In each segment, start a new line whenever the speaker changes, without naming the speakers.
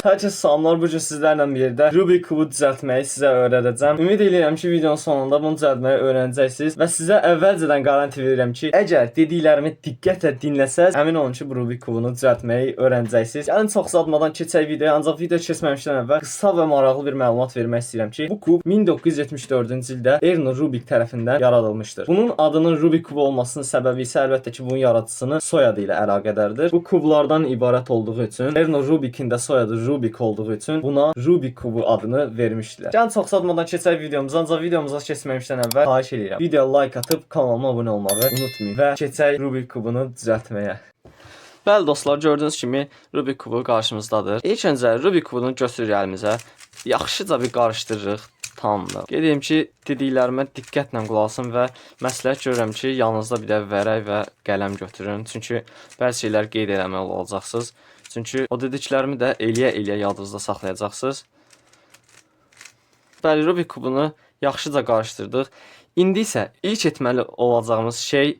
Hər kəs salamlar, bu gün sizlərlə bir yerdə Rubik kubu düzəltməyi sizə öyrədəcəm. Ümid edirəm ki, videonun sonunda bunu düzəltməyi öyrənəcəksiniz və sizə əvvəlcədən qaranti verirəm ki, əgər dediklərimi diqqətlə dinləsəz, əmin olun ki, bu Rubik kubunu düzəltməyi öyrənəcəksiniz. Yəni çox uzatmadan keçək videoya, ancaq video keçməmişdən əvvəl qısa və maraqlı bir məlumat vermək istəyirəm ki, bu kub 1974-cü ildə Erno Rubik tərəfindən yaradılmışdır. Bunun adının Rubik kubu olmasının səbəbi isə əlbəttə ki, bunun yaradıcısının soyadı ilə əlaqədardır. Bu kublardan ibarət olduğu üçün Erno Rubikin də soyadı Rubik olduğu üçün buna Rubik kubu adını vermişdilər. Yəni çox uzatmadan keçək videomuza, ancaq videomuza keçməmişdən əvvəl xahiş edirəm. Videoya like atıb kanalıma abunə olmağı unutmayın və keçək Rubik kubunu düzəltməyə. Bəli dostlar, gördüyünüz kimi Rubik kubu qarşımızdadır. İlk öncə Rubik kubunu götürürük əlimizə. Yaxşıca bir qarışdırırıq. Tamamdır. Qeyd ki, dediklərimə diqqətlə qulaq asın və məsləhət görürəm ki, yanınızda bir də vərəq və qələm götürün. Çünki bəzi şeylər qeyd eləməli olacaqsınız. Çünki o dediklərimi də eləyə-eləyə yadınızda saxlayacaqsınız. Bəli, Rubik kubunu yaxşıca qarışdırdıq. İndi isə ilk etməli olacağımız şey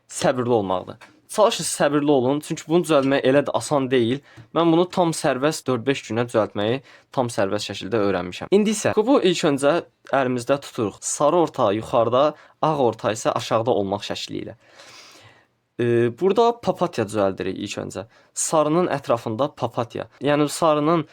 səbirli olmaqdır. Çalışın səbirli olun, çünki bunu düzəltmək elə də asan deyil. Mən bunu tam sərbəst 4-5 günə düzəltməyi tam sərbəst şəkildə öyrənmişəm. İndi isə kubu ilk öncə əlimizdə tuturuq. Sarı orta yuxarıda, ağ orta isə aşağıda olmaq şəkli ilə. Burada papatya düzəldirik ilk öncə. Sarının ətrafında papatya. Yəni sarının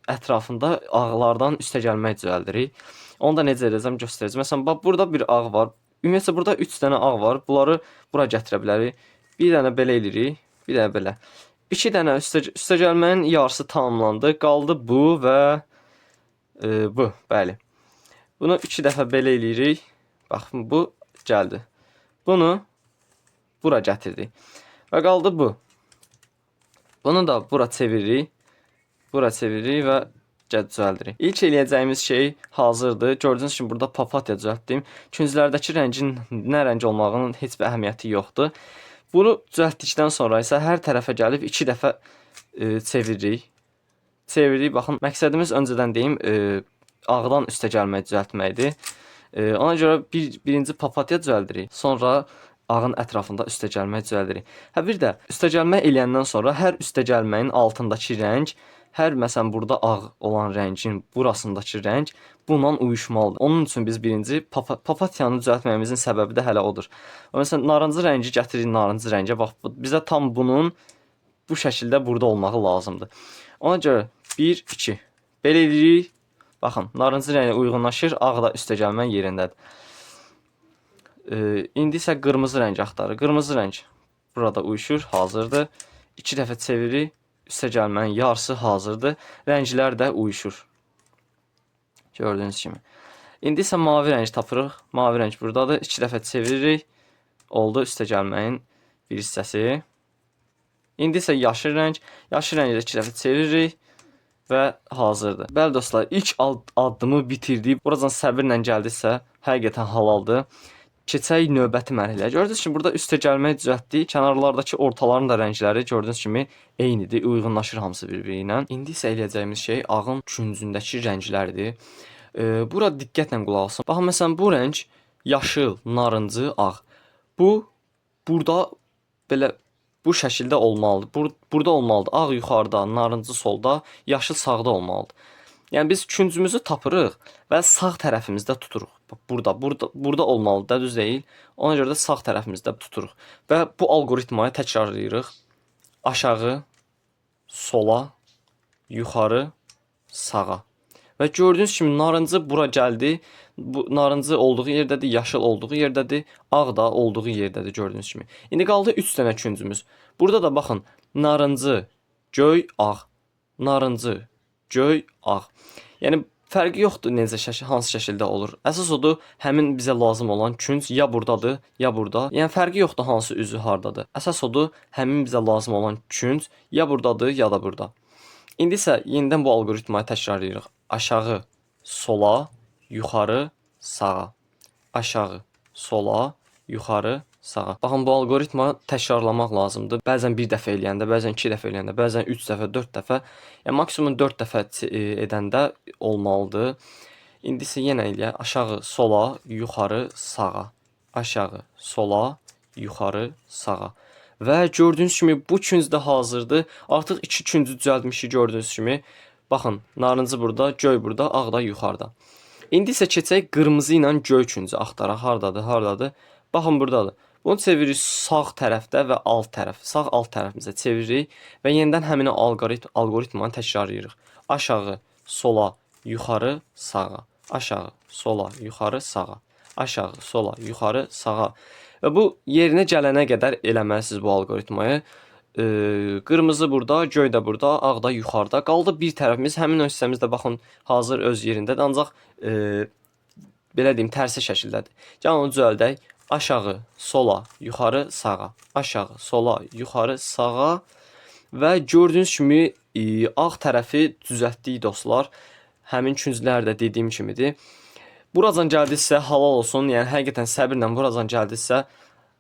ətrafında ağlardan üstə gəlmək düzəldirik. Onu da necə edəcəm göstərəcəm. Məsələn, bax burada bir ağ var. Ümumiyyətlə burada 3 dənə ağ var. Bunları bura gətirə bilərik. Bir dənə belə eləyirik, bir dənə belə. 2 dənə üstə gəlməyin yarısı tamamlandı. Qaldı bu və bu, bəli. Bunu 2 dəfə belə eləyirik. Baxın, bu gəldi. Bunu bura gətirdik. Və qaldı bu. Bunu da bura çeviririk. Bura çeviririk və düzəldirik. İlk eləyəcəyimiz şey hazırdır. Gördüyünüz kimi burada papatya düzəltdim. Künclərdəki rəngin nə rəng olmağının heç bir əhəmiyyəti yoxdur. Bunu düzəltdikdən sonra isə hər tərəfə gəlib 2 dəfə çeviririk. Çeviririk. Baxın, məqsədimiz öncədən deyim, ağdan üstə gəlmək düzəltməkdir. Ona görə birinci papatya düzəldirik. Sonra ağın ətrafında üstə gəlmək düzəldirik. Bir də üstə gəlmək eləyəndən sonra hər üstə gəlməyin altındakı rəng, hər məsələn burada ağ olan rəngin burasındakı rəng bununla uyuşmalıdır. Onun üçün biz birinci papatyanı düzəltməyimizin səbəbi də hələ odur. Məsələn, narıncı rəngi gətiririk narıncı rəngə. Bax, bizə tam bunun bu şəkildə burada olmağı lazımdır. Ona görə 1, 2 belə edirik. Baxın, narıncı rəngə uyğunlaşır, ağ da üstə gəlmə yerindədir. İndi isə qırmızı rəng axtarır. Qırmızı rəng burada uyuşur, hazırdır. 2 dəfə çeviririk. Üstə gəlmənin yarısı hazırdır. Rənglər də uyuşur. Gördüyünüz kimi. İndi isə mavi rəng tapırıq. Mavi rəng buradadır. 2 dəfə çeviririk. Oldu üstə gəlməyin bir hissəsi. İndi isə yaşıl rəng. Yaşıl rəngi də 2 dəfə çeviririk və hazırdır. Bəli dostlar, ilk addımı bitirdik. Buradan səbirlə gəldisə, həqiqətən halaldır. Keçək növbəti mərhələyə. Gördüyünüz kimi burada üstə gəlməyi düzəltdik. Kənarlardakı ortaların da rəngləri gördüyünüz kimi eynidir, uyğunlaşır hamısı bir-biri ilə. İndi isə eləyəcəyimiz şey ağın küncündəki rənglərdir. Bura diqqətlə qulaq asın. Baxın, məsələn, bu rəng yaşıl, narıncı, ağ. Bu burada belə bu şəkildə olmalıdır. Burada olmalıdır. Ağ yuxarıda, narıncı solda, yaşıl sağda olmalıdır. Yəni biz küncümüzü tapırıq və sağ tərəfimizdə tuturuq. Burada olmalıdır, düz deyil. Ona görə də sağ tərəfimizdə tuturuq. Və bu algoritmayı təkrarlayırıq. Aşağı, sola, yuxarı, sağa. Və gördüyünüz kimi narıncı bura gəldi. Bu narıncı olduğu yerdədir, yaşıl olduğu yerdədir, ağ da olduğu yerdədir gördüyünüz kimi. İndi qaldı 3 dənə küncümüz. Burada da baxın, narıncı, göy, ağ. Narıncı, göy, ağ. Yəni fərqi yoxdur necə hansı şəkildə olur. Əsas odur, həmin bizə lazım olan künc ya buradadır, ya burada. Yəni fərqi yoxdur hansı üzü hardadır. Əsas odur, həmin bizə lazım olan künc ya buradadır, ya da burada. İndi isə yenidən bu algoritmayı təkrarlayırıq. Aşağı, sola, yuxarı, sağa. Aşağı, sola, yuxarı, sağa. Baxın, bu algoritma təkrarlamaq lazımdır. Bəzən bir dəfə eləyəndə, bəzən 2 dəfə eləyəndə, bəzən 3 dəfə, 4 dəfə, yəni maksimum 4 dəfə edəndə olmalıdır. İndi isə yenə eləyək. Aşağı, sola, yuxarı, sağa. Aşağı, sola, yuxarı, sağa. Və gördüyünüz kimi bu künc də hazırdır. Artıq 2 küncü düzəltmişik gördüyünüz kimi. Baxın, narıncı burada, göy burada, ağ da yuxarıda. İndi isə keçək qırmızı ilə göy üçüncü axtaraq. Hardadır, hardadır? Baxın, buradadır. Bunu çeviririk sağ tərəfdə və alt tərəf. Sağ alt tərəfimizə çeviririk və yenidən həmin algoritmanı təkrarlayırıq. Aşağı, sola, yuxarı, sağa. Aşağı, sola, yuxarı, sağa. Aşağı, sola, yuxarı, sağa. Və bu yerinə gələnə qədər eləməlisiniz bu algoritmayı. Qırmızı burada, göy də burada, ağ da yuxarıda. Qaldı bir tərəfimiz. Həmin o hissəmiz də baxın, hazır öz yerindədir. Ancaq belə deyim, tərsi şəkildədir. Gəlin onu düzəldək. Aşağı, sola, yuxarı, sağa. Aşağı, sola, yuxarı, sağa. Və gördüyünüz kimi ağ tərəfi düzəltdik dostlar. Həmin künclər də dediyim kimidir. Buracan gəldinizsə halal olsun. Yəni həqiqətən səbirlə buracan gəldinizsə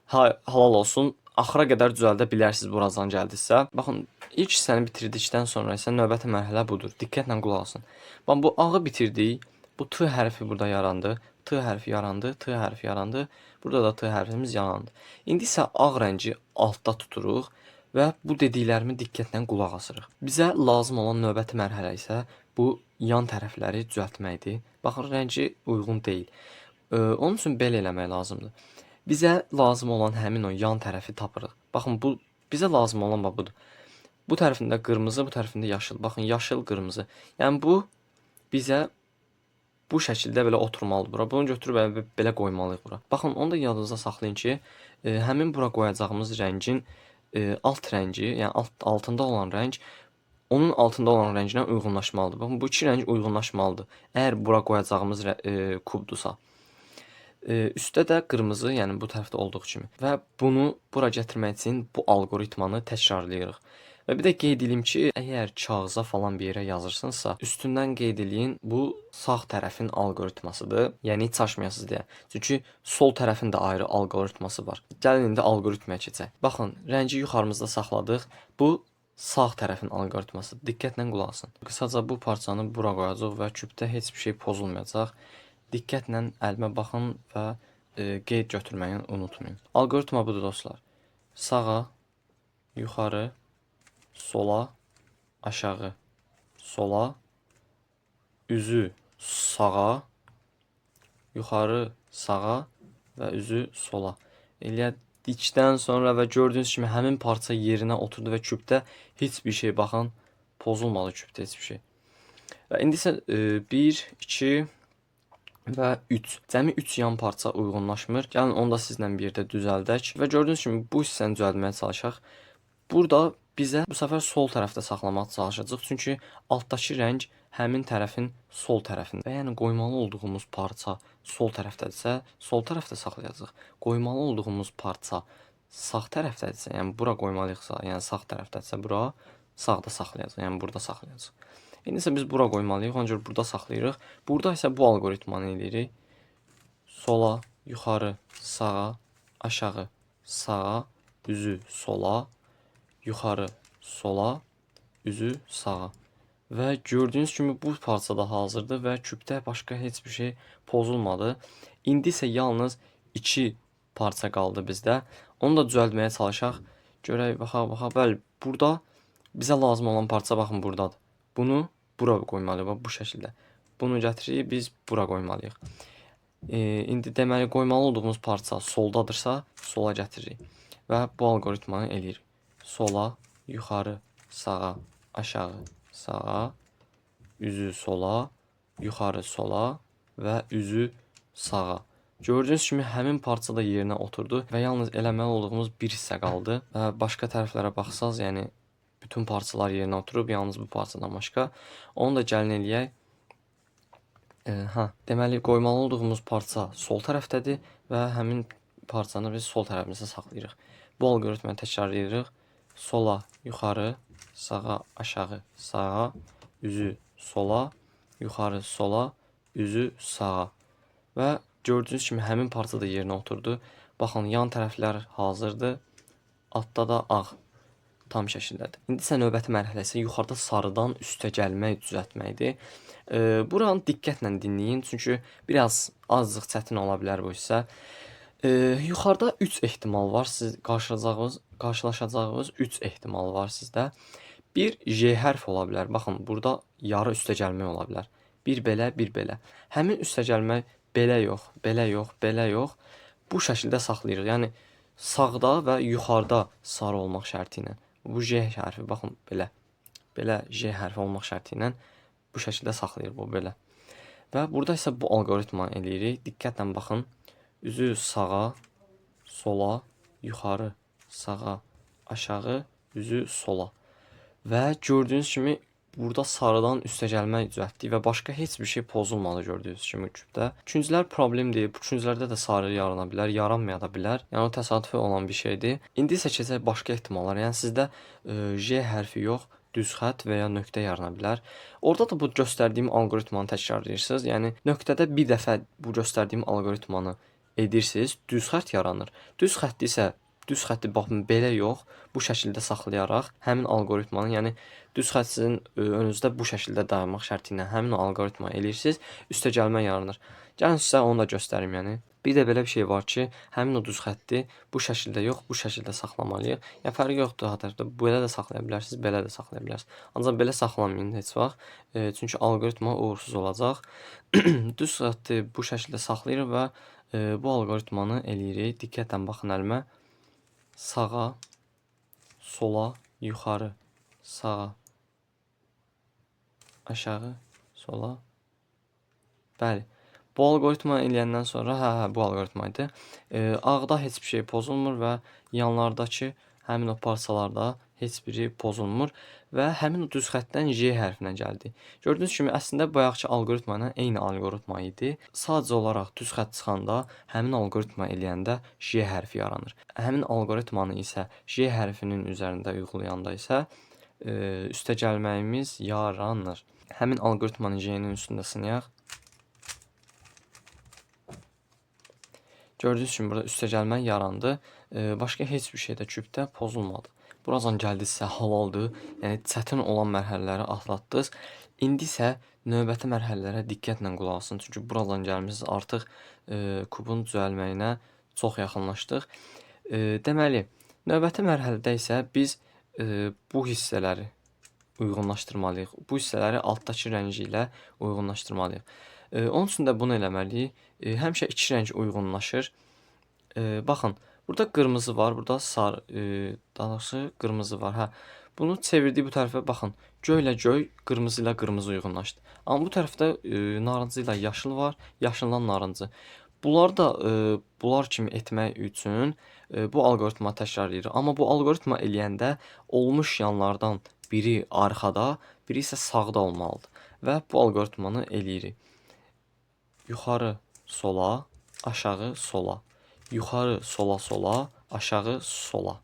halal olsun. Axıra qədər düzəldə bilərsiniz buracan gəldinizsə. Baxın, ilk hissəni bitirdikdən sonra isə növbəti mərhələ budur. Diqqətlə qulaq asın. Bax, bu ağı bitirdik. Bu T hərfi burada yarandı. T hərfi yarandı. T hərfi yarandı. Burada da T hərfimiz yarandı. İndi isə ağ rəngi altda tuturuq və bu dediklərimi diqqətlə qulaq asırıq. Bizə lazım olan növbəti mərhələ isə bu yan tərəfləri düzəltməkdir. Baxın, rəngi uyğun deyil. Onun üçün belə eləmək lazımdır. Bizə lazım olan həmin o yan tərəfi tapırıq. Baxın, bu bizə lazım olan budur. Bu tərəfində qırmızı, bu tərəfində yaşıl. Baxın, yaşıl, qırmızı. Yəni bu bizə bu şəkildə belə oturmalıdır bura. Bunu götürüb belə qoymalıyıq bura. Baxın, onu da yadınızda saxlayın ki, həmin bura qoyacağımız rəngin alt rəngi, yəni altında olan rəng onun altında olan rənginə uyğunlaşmalıdır. Baxın, bu iki rəng uyğunlaşmalıdır. Əgər bura qoyacağımız kubdursa. Üstdə də qırmızı, yəni bu tərəfdə olduğu kimi. Və bunu bura gətirmək üçün bu algoritmanı təkrarlayırıq. Və bir də qeyd edeyim ki, əgər kağıza falan bir yerə yazırsınızsa, üstündən qeyd eləyin, bu sağ tərəfin algoritmasıdır. Yəni heç çaşmayasınız deyə. Çünki sol tərəfin də ayrı algoritması var. Gəlin indi algoritmaya keçək. Baxın, rəngi yuxarımızda saxladıq. Bu sağ tərəfin algoritması. Diqqətlə qulaq asın. Qısaca bu parçanı bura qoyacağıq və küpdə heç bir şey pozulmayacaq. Diqqətlə əlimə baxın və qeyd götürməyi unutmayın. Algoritma budur dostlar. Sağa, yuxarı, sola, aşağı, sola, üzü sağa, yuxarı sağa və üzü sola. Elədikdən sonra və gördüyünüz kimi həmin parça yerinə oturdu və küpdə heç bir şey, baxın, pozulmadı küpdə heç bir şey. Və indi isə 1, 2 və 3. Cəmi 3 yan parça uyğunlaşmır. Gəlin onu da sizlə bir yerdə düzəldək və gördüyünüz kimi bu hissəni düzəltməyə çalışaq. Burada bizə bu səfər sol tərəfdə saxlamağa çalışacağıq. Çünki altdakı rəng həmin tərəfin sol tərəfində. Və yəni qoymalı olduğumuz parça sol tərəfdədirsə, sol tərəfdə saxlayacağıq. Qoymalı olduğumuz parça sağ tərəfdədirsə, yəni bura qoymalıyıqsa, yəni sağ tərəfdədirsə, bura sağda saxlayacağıq. Yəni burada saxlayacağıq. İndi isə biz bura qoymalıyıq, ancaq burada saxlayırıq. Burada isə bu algoritmanı eləyirik. Sola, yuxarı, sağa, aşağı, sağa, üzü sola, yuxarı, sola, üzü sağa. Və gördüyünüz kimi bu parça da hazırdır və küpdə başqa heç bir şey pozulmadı. İndi isə yalnız 2 parça qaldı bizdə. Onu da düzəltməyə çalışaq. Görək, baxaq. Bəli, burada bizə lazım olan parça baxın buradadır. Bunu bura qoymalıyıq, bu şəkildə. Bunu gətiririk, biz bura qoymalıyıq. İndi deməli qoymalı olduğumuz parça soldadırsa, sola gətiririk və bu algoritmanı eləyirik. Sola, yuxarı, sağa, aşağı, sağa, üzü sola, yuxarı sola və üzü sağa. Gördüyünüz kimi həmin parça da yerinə oturdu və yalnız eləməli olduğumuz bir hissə qaldı. Və başqa tərəflərə baxsaz, yəni bütün parçalar yerinə oturub, yalnız bu parçadan başqa. Onu da gəlin eləyək. Deməli qoymalı olduğumuz parça sol tərəfdədir və həmin parçanı biz sol tərəfimizə saxlayırıq. Bu algoritmanı təkrarlayırıq. Sola, yuxarı, sağa, aşağı, sağa, üzü sola, yuxarı sola, üzü sağa. Və gördüyünüz kimi həmin parça da yerinə oturdu. Baxın, yan tərəflər hazırdır. Altda da ağ tam şəkildədir. İndi isə növbəti mərhələsi yuxarıda sarıdan üstə gəlmək, düzəltməkdir. Buranı diqqətlə dinləyin, çünki biraz azcıq çətin ola bilər bu hissə. Yuxarıda 3 ehtimal var. Siz qarşılaşacağınız 3 ehtimal var sizdə. Bir J hərfi ola bilər. Baxın, burada yarı üstəgəlmək ola bilər. Bir belə, bir belə. Həmin üstəgəlmək belə yox, belə yox, belə yox. Bu şəkildə saxlayırıq. Yəni sağda və yuxarıda sarı olmaq şərti ilə. Bu J hərfi, baxın belə. Belə J hərfi olmaq şərti ilə bu şəkildə saxlayırıq bu belə. Və burada isə bu alqoritmanı eləyirik. Diqqətlə baxın. Üzü sağa, sola, yuxarı, sağa, aşağı, üzü sola. Və gördüyünüz kimi burada sarıdan üstəgəlmək düzəltdik və başqa heç bir şey pozulmadı gördüyünüz kimi küpdə. Üçüncülər problem deyil. Bu üçüncülərdə də sarı yarana bilər, yaranmaya da bilər. Yəni o təsadüfi olan bir şeydir. İndi isə keçək başqa ehtimallara. Yəni sizdə J hərfi yox, düz xətt və ya nöqtə yarana bilər. Orada da bu göstərdiyim alqoritmanı təkrarlayırsınız. Yəni nöqtədə bir dəfə bu göstərdiyim alqoritmanı edirsiniz, düz xətt yaranır. Düz xətti isə düz xətti baxın belə yox, bu şəkildə saxlayaraq həmin alqoritmanı, yəni düz xətt sizin önünüzdə bu şəkildə dayanmaq şərti ilə həmin o alqoritmanı eləyirsiniz, üstəgəlmə yaranır. Gəlin sizə onu da göstərim, yəni. Bir də belə bir şey var ki, həmin o düz xətti bu şəkildə yox, bu şəkildə saxlamalıyıq. Yəni fərqi yoxdur, hətta belə də saxlaya bilərsiniz, belə də saxlaya bilərsiniz. Ancaq belə saxlamayın heç vaxt. Çünki alqoritma uğursuz olacaq. Düz xətti bu şəkildə saxlayırıq və bu alqoritmanı eləyirik. Diqqətlə baxın əlimə. Sağa, sola, yuxarı, sağa, aşağı, sola. Bəli. Bu alqoritmanı eləyəndən sonra, bu alqoritmaydı. Ağda heç bir şey pozulmur və yanlardakı həmin o parçalarda heç biri pozulmur və həmin o düz xəttdən J hərfinə gəldi. Gördüyünüz kimi əslində bayaqki alqoritma ilə eyni alqoritma idi. Sadəcə olaraq düz xətt çıxanda həmin alqoritma eləyəndə J hərfi yaranır. Həmin alqoritmanı isə J hərfinin üzərində uyğulayanda isə üstəgəlməyimiz yaranır. Həmin alqoritmanı J-nin üstündə sınayaq. Gördüyünüz kimi burada üstəgəlmə yarandı. Başqa heç bir şey də küpdə pozulmadı. Buracan gəldinizsə halaldır. Yəni çətin olan mərhələləri atlatdınız. İndi isə növbəti mərhələlərə diqqətlə qulaq asın. Çünki buradan gəlmisiniz artıq kubun düzəlməyinə çox yaxınlaşdıq. Deməli, növbəti mərhələdə isə biz bu hissələri uyğunlaşdırmalıyıq. Bu hissələri altdakı rəngi ilə uyğunlaşdırmalıyıq. Onun üçün də bunu eləməliyik. Həmişə iki rəng uyğunlaşır. Baxın, burada qırmızı var, burada sarı, daha doğrusu qırmızı var. Hə, bunu çevirdik bu tərəfə, baxın. Göy ilə göy, qırmızı ilə qırmızı uyğunlaşdı. Amma bu tərəfdə narıncı ilə yaşıl var, yaşılla narıncı. Bunları da bunlar kimi etmək üçün bu alqoritma təkrarlayırıq. Amma bu alqoritma eləyəndə olmuş yanlardan biri arxada, biri isə sağda olmalıdır. Və bu alqoritmanı eləyirik. Yuxarı, sola, aşağı, sola. Yuxarı, sola, sola, aşağı, sola.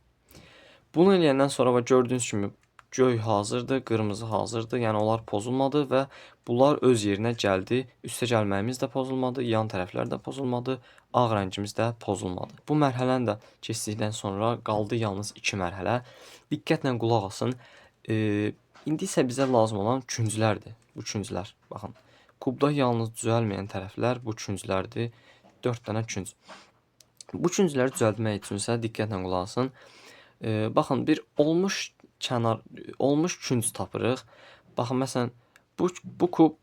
Bunu eləyəndən sonra gördüyünüz kimi göy hazırdır, qırmızı hazırdır. Yəni onlar pozulmadı və bunlar öz yerinə gəldi. Üstəgəlməyimiz də pozulmadı, yan tərəflər də pozulmadı, ağ rəngimiz də pozulmadı. Bu mərhələni də keçdikdən sonra qaldı yalnız iki mərhələ. Diqqətlə qulaq asın. İndi isə bizə lazım olan künclərdir. Bu künclər, baxın. Kubda yalnız düzəlməyən tərəflər bu künclərdir. 4 dənə künc. Bu küncləri düzəltmək üçün isə diqqətlə qulaq asın. Baxın, bir olmuş künc tapırıq. Baxın, məsələn, bu kub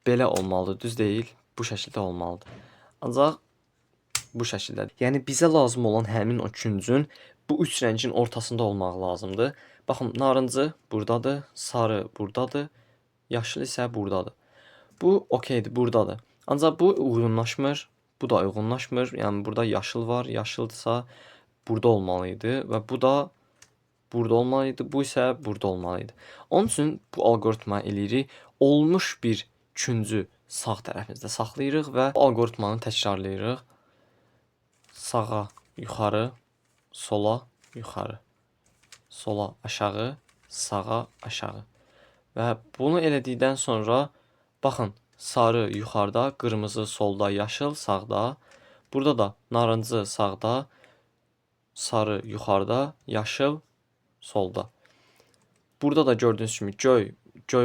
belə olmalıdır, düz deyil, bu şəkildə olmalıdır. Ancaq bu şəkildədir. Yəni bizə lazım olan həmin o küncün bu üç rəngin ortasında olmaq lazımdır. Baxın, narıncı buradadır, sarı buradadır, yaşıl isə buradadır. Bu okeydir, buradadır. Ancaq bu uyğunlaşmır, bu da uyğunlaşmır. Yəni burada yaşıl var, yaşıldsa burada olmalıydı və bu da burada olmalıydı, bu isə burada olmalıydı. Onun üçün bu alqoritma eləyirik. Olmuş bir küncü sağ tərəfimizdə saxlayırıq və bu alqoritmanı təkrarlayırıq. Sağa, yuxarı, sola, yuxarı, sola, aşağı, sağa, aşağı. Və bunu elədikdən sonra baxın, sarı yuxarıda, qırmızı solda, yaşıl sağda. Burada da narıncı sağda, sarı yuxarıda, yaşıl solda. Burada da gördüyünüz kimi göy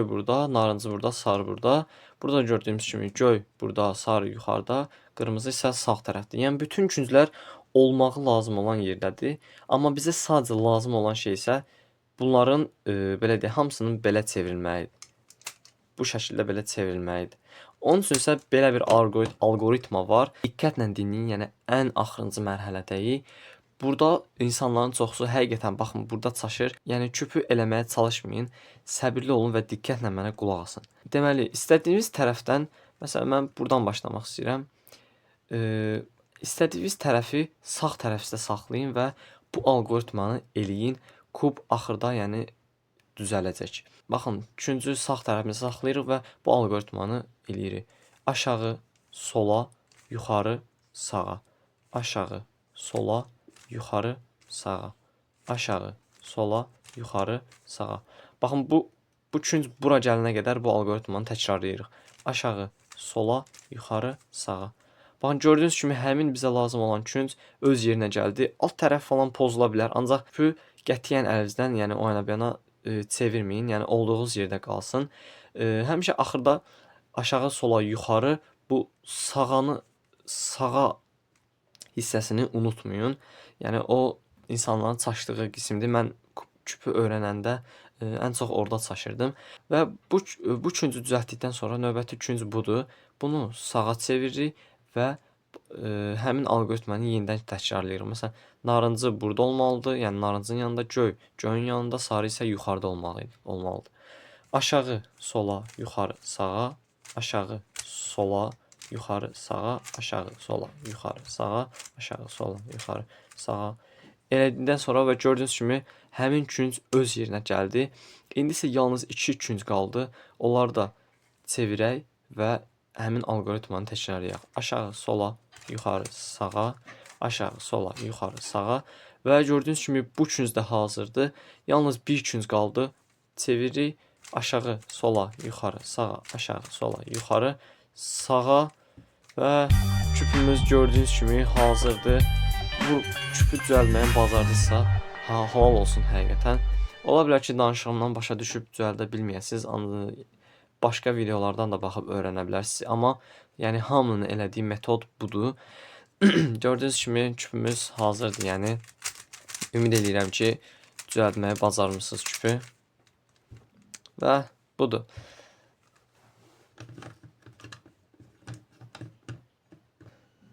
burada, narıncı burada, sarı burada. Burada gördüyümüz kimi göy burada, sarı yuxarıda, qırmızı isə sağ tərəfdə. Yəni bütün künclər olmağı lazım olan yerdədir. Amma bizə sadəcə lazım olan şey isə bunların belə deyək, hamısının belə çevrilməlidir. Bu şəkildə belə çevrilməlidir. Onun üçün isə belə bir algoritma var. Diqqətlə dinləyin, yəni ən axırıncı mərhələdəyik. Burada insanların çoxusu həqiqətən baxın, burada çaşır. Yəni küpü eləməyə çalışmayın. Səbirli olun və diqqətlə mənə qulaq asın. Deməli, istədiyiniz tərəfdən, məsələn, mən buradan başlamaq istəyirəm. İstədiyiniz tərəfi sağ tərəfdə saxlayın və bu algoritmanı eləyin. Kub axırda, yəni düzələcək. Baxın, üçüncü sağ tərəfini saxlayırıq və bu algoritmanı eləyirik. Aşağı, sola, yuxarı, sağa. Aşağı, sola, yuxarı, sağa. Aşağı, sola, yuxarı, sağa. Baxın, bu künc bura gələnə qədər bu algoritmanı təkrarlayırıq. Aşağı, sola, yuxarı, sağa. Baxın, gördüyünüz kimi həmin bizə lazım olan künc öz yerinə gəldi. Alt tərəf falan pozula bilər, ancaq küpü qətiyyən əlinizdən, yəni o yana yana çevirməyin, yəni olduğunuz yerdə qalsın. Həmişə axırda aşağı, sola, yuxarı bu sağa hissəsini unutmayın. Yəni o insanların çaşdığı qismdir. Mən küpü öyrənəndə ən çox orada çaşırdım və bu küncü düzəltdikdən sonra növbəti künc budur. Bunu sağa çeviririk və həmin algoritmanı yenidən təkrarlayırıq. Məsələn, narıncı burada olmalıdır, yəni narıncının yanında göy, göyün yanında sarı isə yuxarıda olmalıdır. Aşağı, sola, yuxarı, sağa, aşağı, sola, yuxarı, sağa, aşağı, sola, yuxarı, sağa, aşağı, sola, yuxarı, sağa. Elədikdən sonra və gördüyünüz kimi həmin künc öz yerinə gəldi. İndi isə yalnız 2 künc qaldı. Onları da çevirək və həmin algoritmanı təkrarlayaq. Aşağı, sola, yuxarı, sağa, aşağı, sola, yuxarı, sağa. Və gördüyünüz kimi bu künc də hazırdır. Yalnız bir künc qaldı. Çeviririk. Aşağı, sola, yuxarı, sağa, aşağı, sola, yuxarı, sağa və küpümüz gördüyünüz kimi hazırdır. Bu küpü düzəlməyin bacardısa, halal olsun həqiqətən. Ola bilər ki, danışığımdan başa düşüb düzəldə bilməyəsiniz, başqa videolardan da baxıb öyrənə bilərsiniz. Amma yəni hamının elədiyi metod budur. Gördüyünüz kimi küpümüz hazırdır. Yəni ümid edirəm ki, düzəltməyi bacarmısınız küpü. Və budur.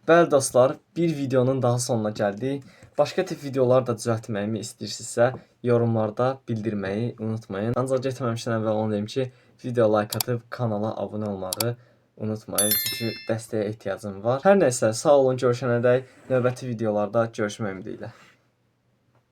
Bəli dostlar, bir videonun daha sonuna gəldik. Başqa tip videolar da düzəltməyimi istəyirsinizsə, yorumlarda bildirməyi unutmayın. Ancaq getməmişdən əvvəl onu deyim ki, video like atıb kanala abunə olmağı unutmayın. Çünki dəstəyə ehtiyacım var. Hər nəysə, sağ olun, görüşənədək növbəti videolarda görüşmək ümidi ilə.